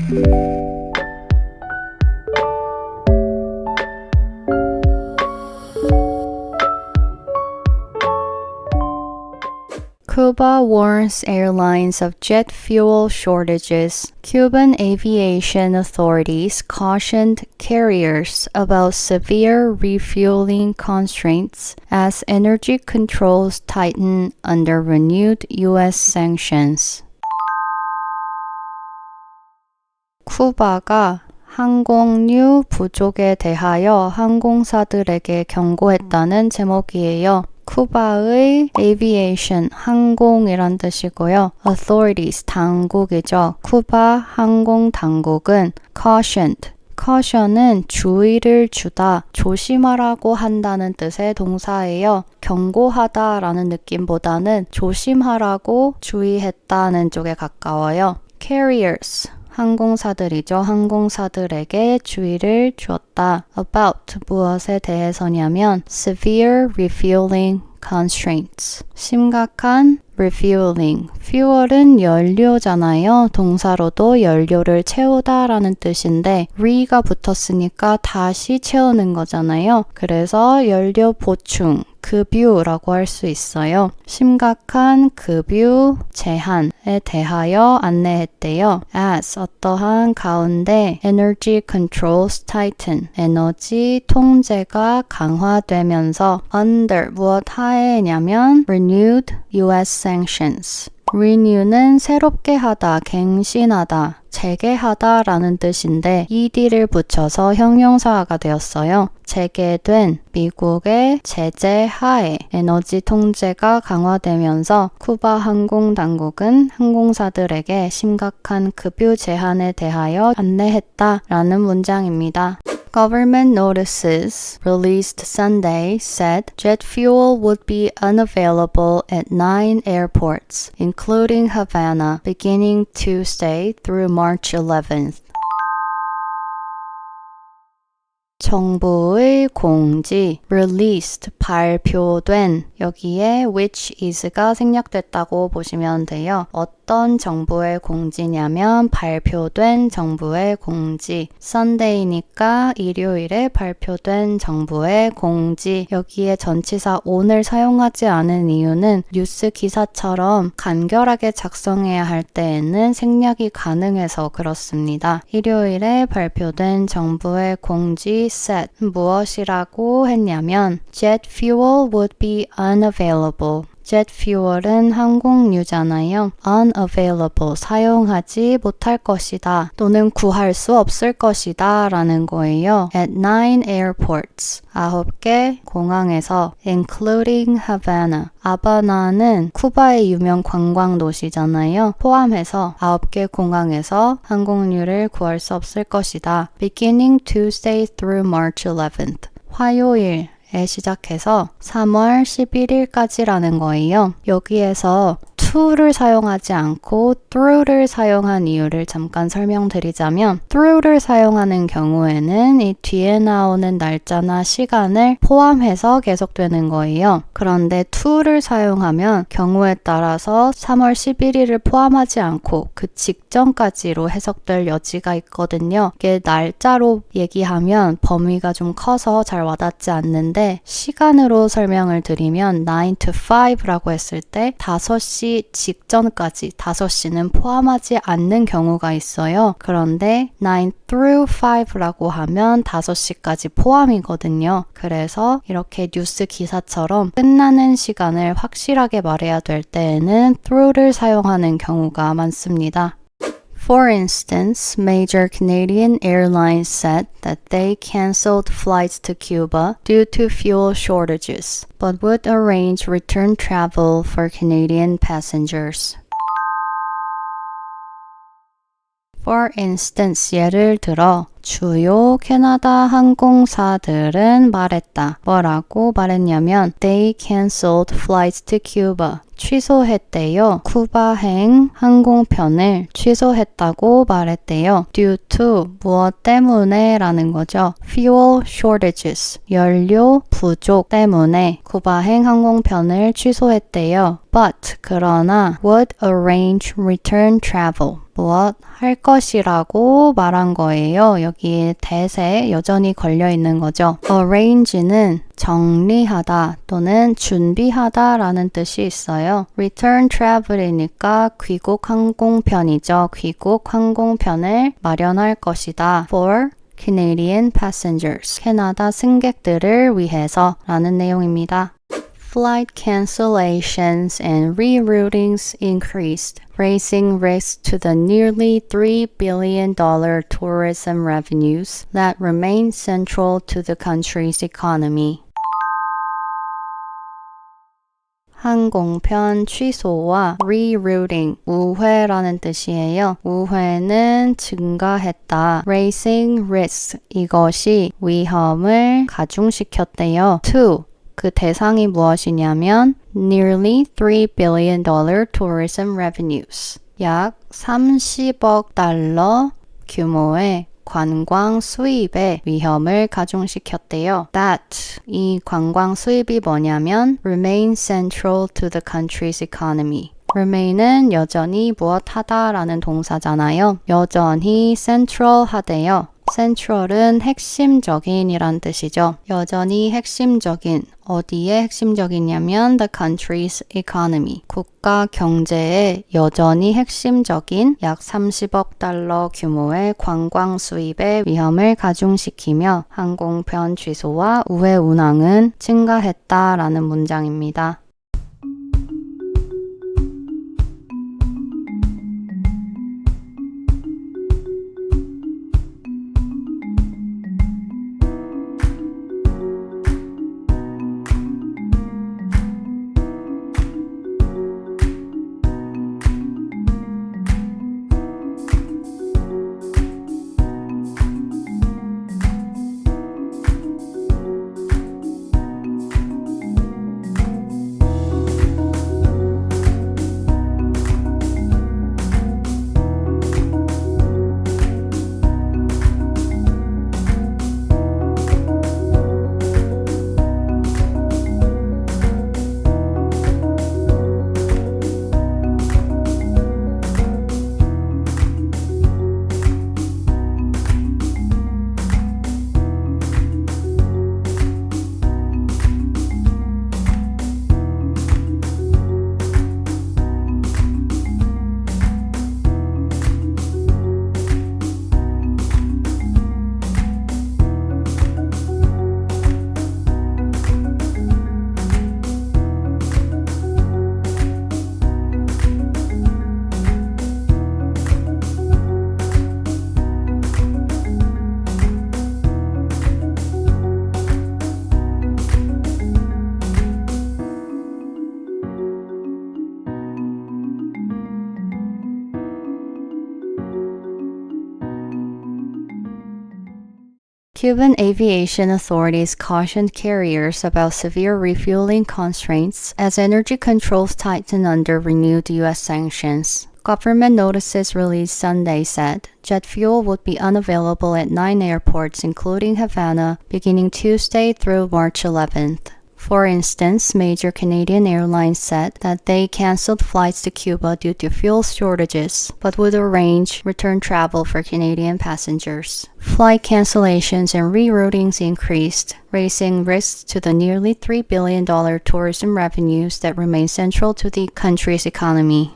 Cuba warns airlines of jet fuel shortages. Cuban aviation authorities cautioned carriers about severe refueling constraints as energy controls tighten under renewed U.S. sanctions. 쿠바가 항공유 부족에 대하여 항공사들에게 경고했다는 제목이에요. 쿠바의 aviation, 항공이란 뜻이고요. authorities, 당국이죠. 쿠바 항공 당국은 cautioned, caution은 주의를 주다, 조심하라고 한다는 뜻의 동사예요. 경고하다라는 느낌보다는 조심하라고 주의했다는 쪽에 가까워요. carriers, 항공사들이죠. 항공사들에게 주의를 주었다. about, 무엇에 대해서냐면 severe refueling constraints, 심각한 refueling, fuel은 연료잖아요. 동사로도 연료를 채우다라는 뜻인데 re가 붙었으니까 다시 채우는 거잖아요. 그래서 연료 보충, 급유라고 할 수 있어요. 심각한 급유 제한에 대하여 안내했대요. as 어떠한 가운데 energy controls tighten, 에너지 통제가 강화되면서 under 무엇 하에냐면 renewed US sanctions. renew는 새롭게 하다, 갱신하다, 재개하다 라는 뜻인데 ed를 붙여서 형용사가 되었어요. 재개된 미국의 제재 하에 에너지 통제가 강화되면서 쿠바 항공당국은 항공사들에게 심각한 급유 제한에 대하여 안내했다라는 문장입니다. Government notices released Sunday said jet fuel would be unavailable at 9 airports, including Havana, beginning Tuesday through March 11th. 정부의 공지, released, 발표된, 여기에 which is가 생략됐다고 보시면 돼요. 어떤 정부의 공지냐면 발표된 정부의 공지. Sunday니까 일요일에 발표된 정부의 공지. 여기에 전치사 on을 사용하지 않은 이유는 뉴스 기사처럼 간결하게 작성해야 할 때에는 생략이 가능해서 그렇습니다. 일요일에 발표된 정부의 공지 said 무엇이라고 했냐면 jet fuel would be unavailable. jet fuel은 항공유잖아요. unavailable, 사용하지 못할 것이다 또는 구할 수 없을 것이다 라는 거예요. at 9 airports, 9개 공항에서 including Havana. 아바나는 쿠바의 유명 관광 도시잖아요. 포함해서 9개 공항에서 항공유를 구할 수 없을 것이다. beginning Tuesday through March 11th. 화요일 시작해서 3월 11일까지라는 거예요. 여기에서 to를 사용하지 않고 through를 사용한 이유를 잠깐 설명드리자면 through를 사용하는 경우에는 이 뒤에 나오는 날짜나 시간을 포함해서 계속되는 거예요. 그런데 to를 사용하면 경우에 따라서 3월 11일을 포함하지 않고 그 직전까지로 해석될 여지가 있거든요. 이게 날짜로 얘기하면 범위가 좀 커서 잘 와닿지 않는데 시간으로 설명을 드리면 9 to 5라고 했을 때 5시 직전까지 5시는 포함하지 않는 경우가 있어요. 그런데 9 through 5라고 하면 5시까지 포함이거든요. 그래서 이렇게 뉴스 기사처럼 끝나는 시간을 확실하게 말해야 될 때에는 through를 사용하는 경우가 많습니다. For instance, major Canadian airlines said that they canceled flights to Cuba due to fuel shortages, but would arrange return travel for Canadian passengers. For instance, 예를 들어 주요 캐나다 항공사들은 말했다. 뭐라고 말했냐면 They canceled flights to Cuba. 취소했대요. 쿠바행 항공편을 취소했다고 말했대요. Due to 무엇 때문에 라는 거죠. Fuel shortages. 연료 부족 때문에 쿠바행 항공편을 취소했대요. But 그러나 would arrange return travel. 무엇 할 것이라고 말한 거예요. 여기에 대세 여전히 걸려 있는 거죠. arrange는 정리하다 또는 준비하다 라는 뜻이 있어요. return travel이니까 귀국 항공편이죠. 귀국 항공편을 마련할 것이다. for Canadian passengers. 캐나다 승객들을 위해서 라는 내용입니다. Flight cancellations and reroutings increased, raising risks to the nearly $3 billion tourism revenues that remain central to the country's economy. 항공편 취소와 rerouting, 우회라는 뜻이에요. 우회는 증가했다. raising risk, 이것이 위험을 가중시켰대요. to, 그 대상이 무엇이냐면 nearly $3 billion tourism revenues. 약 30억 달러 규모의 관광 수입에 위험을 가중시켰대요. That, 이 관광 수입이 뭐냐면 remain central to the country's economy. remain은 여전히 무엇하다 라는 동사잖아요. 여전히 central 하대요. central은 핵심적인 이란 뜻이죠. 여전히 핵심적인, 어디에 핵심적이냐면 the country's economy. 국가 경제에 여전히 핵심적인 약 30억 달러 규모의 관광 수입의 위험을 가중시키며 항공편 취소와 우회 운항은 증가했다라는 문장입니다. Cuban aviation authorities cautioned carriers about severe refueling constraints as energy controls tighten under renewed U.S. sanctions. Government notices released Sunday said jet fuel would be unavailable at 9 airports, including Havana, beginning Tuesday through March 11th. For instance, major Canadian airlines said that they canceled flights to Cuba due to fuel shortages, but would arrange return travel for Canadian passengers. Flight cancellations and reroutings increased, raising risks to the nearly $3 billion tourism revenues that remain central to the country's economy.